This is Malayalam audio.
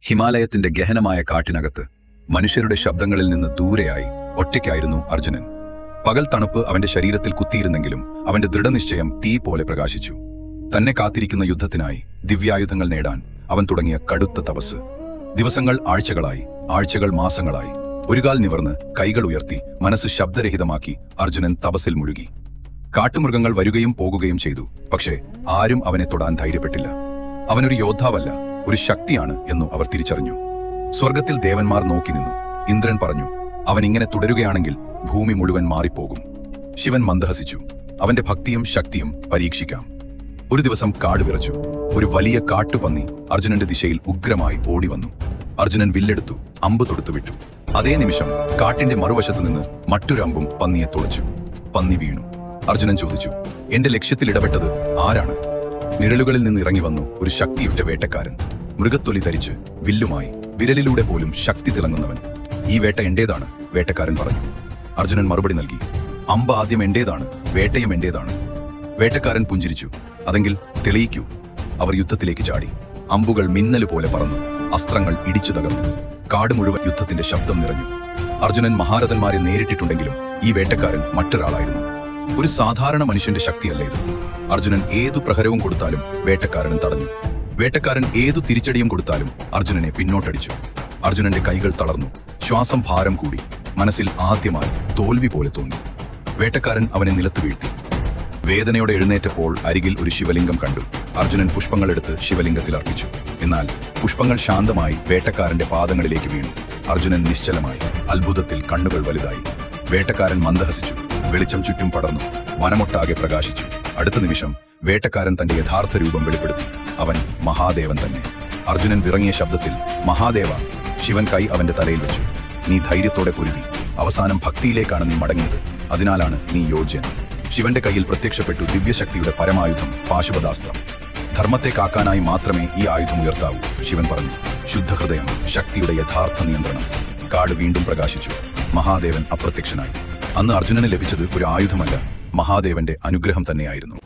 ഹിമാലയത്തിന്റെ ഗഹനമായ കാട്ടിനകത്ത് മനുഷ്യരുടെ ശബ്ദങ്ങളിൽ നിന്ന് ദൂരെയായി ഒറ്റയ്ക്കായിരുന്നു അർജുനൻ. പകൽ തണുപ്പ് അവന്റെ ശരീരത്തിൽ കുത്തിയിരുന്നെങ്കിലും അവന്റെ ദൃഢനിശ്ചയം തീ പോലെ പ്രകാശിച്ചു. തന്നെ കാത്തിരിക്കുന്ന യുദ്ധത്തിനായി ദിവ്യായുധങ്ങൾ നേടാൻ അവൻ തുടങ്ങിയ കടുത്ത തപസ്. ദിവസങ്ങൾ ആഴ്ചകളായി, ആഴ്ചകൾ മാസങ്ങളായി. ഒരു കാൽ നിവർന്ന് കൈകൾ ഉയർത്തി മനസ്സ് ശബ്ദരഹിതമാക്കി അർജുനൻ തപസ്സിൽ മുഴുകി. കാട്ടുമൃഗങ്ങൾ വരികയും പോകുകയും ചെയ്തു. പക്ഷേ ആരും അവനെ തൊടാൻ ധൈര്യപ്പെട്ടില്ല. അവനൊരു യോദ്ധാവല്ല, ഒരു ശക്തിയാണ് എന്നു അവർ തിരിച്ചറിഞ്ഞു. സ്വർഗത്തിൽ ദേവന്മാർ നോക്കി നിന്നു. ഇന്ദ്രൻ പറഞ്ഞു, അവൻ ഇങ്ങനെ തുടരുകയാണെങ്കിൽ ഭൂമി മുഴുവൻ മാറിപ്പോകും. ശിവൻ മന്ദഹസിച്ചു, അവന്റെ ഭക്തിയും ശക്തിയും പരീക്ഷിക്കാം. ഒരു ദിവസം കാട് വിറച്ചു. ഒരു വലിയ കാട്ടുപന്നി അർജുനന്റെ ദിശയിൽ ഉഗ്രമായി ഓടിവന്നു. അർജുനൻ വില്ലെടുത്തു, അമ്പ് തൊടുത്തു വിട്ടു. അതേ നിമിഷം കാട്ടിന്റെ മറുവശത്തു നിന്ന് മറ്റൊരു അമ്പും പന്നിയെ തുളച്ചു. പന്നി വീണു. അർജുനൻ ചോദിച്ചു, എന്റെ ലക്ഷ്യത്തിൽ ഇടപെട്ടത് ആരാണ്? നിഴലുകളിൽ നിന്ന് ഇറങ്ങി വന്നു ഒരു ശക്തിയുടെ വേട്ടക്കാരൻ. മൃഗത്തൊലി ധരിച്ച് വില്ലുമായി, വിരലിലൂടെ പോലും ശക്തി തിളങ്ങുന്നവൻ. ഈ വേട്ട എന്റേതാണ്, വേട്ടക്കാരൻ പറഞ്ഞു. അർജുനൻ മറുപടി നൽകി, അമ്പ ആദ്യം എന്റേതാണ്, വേട്ടയും എന്റേതാണ്. വേട്ടക്കാരൻ പുഞ്ചിരിച്ചു, അതെങ്കിൽ തെളിയിക്കൂ. അവർ യുദ്ധത്തിലേക്ക് ചാടി. അമ്പുകൾ മിന്നല് പോലെ പറന്നു, അസ്ത്രങ്ങൾ ഇടിച്ചു തകർന്നു. കാട് മുഴുവൻ യുദ്ധത്തിന്റെ ശബ്ദം നിറഞ്ഞു. അർജുനൻ മഹാരഥന്മാരെ നേരിട്ടിട്ടുണ്ടെങ്കിലും ഈ വേട്ടക്കാരൻ മറ്റൊരാളായിരുന്നു. ഒരു സാധാരണ മനുഷ്യന്റെ ശക്തിയല്ല ഇത്. അർജുനൻ ഏതു പ്രഹരവും കൊടുത്താലും വേട്ടക്കാരനും തടഞ്ഞു. വേട്ടക്കാരൻ ഏതു തിരിച്ചടിയും കൊടുത്താലും അർജുനനെ പിന്നോട്ടടിച്ചു. അർജുനന്റെ കൈകൾ തളർന്നു, ശ്വാസം ഭാരം കൂടി. മനസ്സിൽ ആദ്യമായി തോൽവി പോലെ തോന്നി. വേട്ടക്കാരൻ അവനെ നിലത്തു വീഴ്ത്തി. വേദനയോടെ എഴുന്നേറ്റപ്പോൾ അരികിൽ ഒരു ശിവലിംഗം കണ്ടു. അർജുനൻ പുഷ്പങ്ങളെടുത്ത് ശിവലിംഗത്തിൽ അർപ്പിച്ചു. എന്നാൽ പുഷ്പങ്ങൾ ശാന്തമായി വേട്ടക്കാരന്റെ പാദങ്ങളിലേക്ക് വീണു. അർജുനൻ നിശ്ചലമായി. അത്ഭുതത്തിൽ കണ്ണുകൾ വലുതായി. വേട്ടക്കാരൻ മന്ദഹസിച്ചു. വെളിച്ചം ചുറ്റും പടർന്നു. വനമൊട്ടാകെ പ്രകാശിച്ചു. അടുത്ത നിമിഷം വേട്ടക്കാരൻ തന്റെ യഥാർത്ഥ രൂപം വെളിപ്പെടുത്തി. അവൻ മഹാദേവൻ തന്നെ. അർജുനൻ വിറങ്ങിയ ശബ്ദത്തിൽ, മഹാദേവ! ശിവൻ കൈ അവന്റെ തലയിൽ വെച്ചു. നീ ധൈര്യത്തോടെ പൊരുതി. അവസാനം ഭക്തിയിലേക്കാണ് നീ മടങ്ങിയത്. അതിനാലാണ് നീ യോജ്യൻ. ശിവന്റെ കയ്യിൽ പ്രത്യക്ഷപ്പെട്ടു ദിവ്യശക്തിയുടെ പരമായുധം, പാശുപതാസ്ത്രം. ധർമ്മത്തെ കാക്കാനായി മാത്രമേ ഈ ആയുധം ഉയർത്താവൂ, ശിവൻ പറഞ്ഞു. ശുദ്ധഹൃദയം, ശക്തിയുടെ യഥാർത്ഥ നിയന്ത്രണം. കാട് വീണ്ടും പ്രകാശിച്ചു. മഹാദേവൻ അപ്രത്യക്ഷനായി. അന്ന് അർജുനന് ലഭിച്ചത് ഒരു ആയുധമല്ല, മഹാദേവന്റെ അനുഗ്രഹം തന്നെയായിരുന്നു.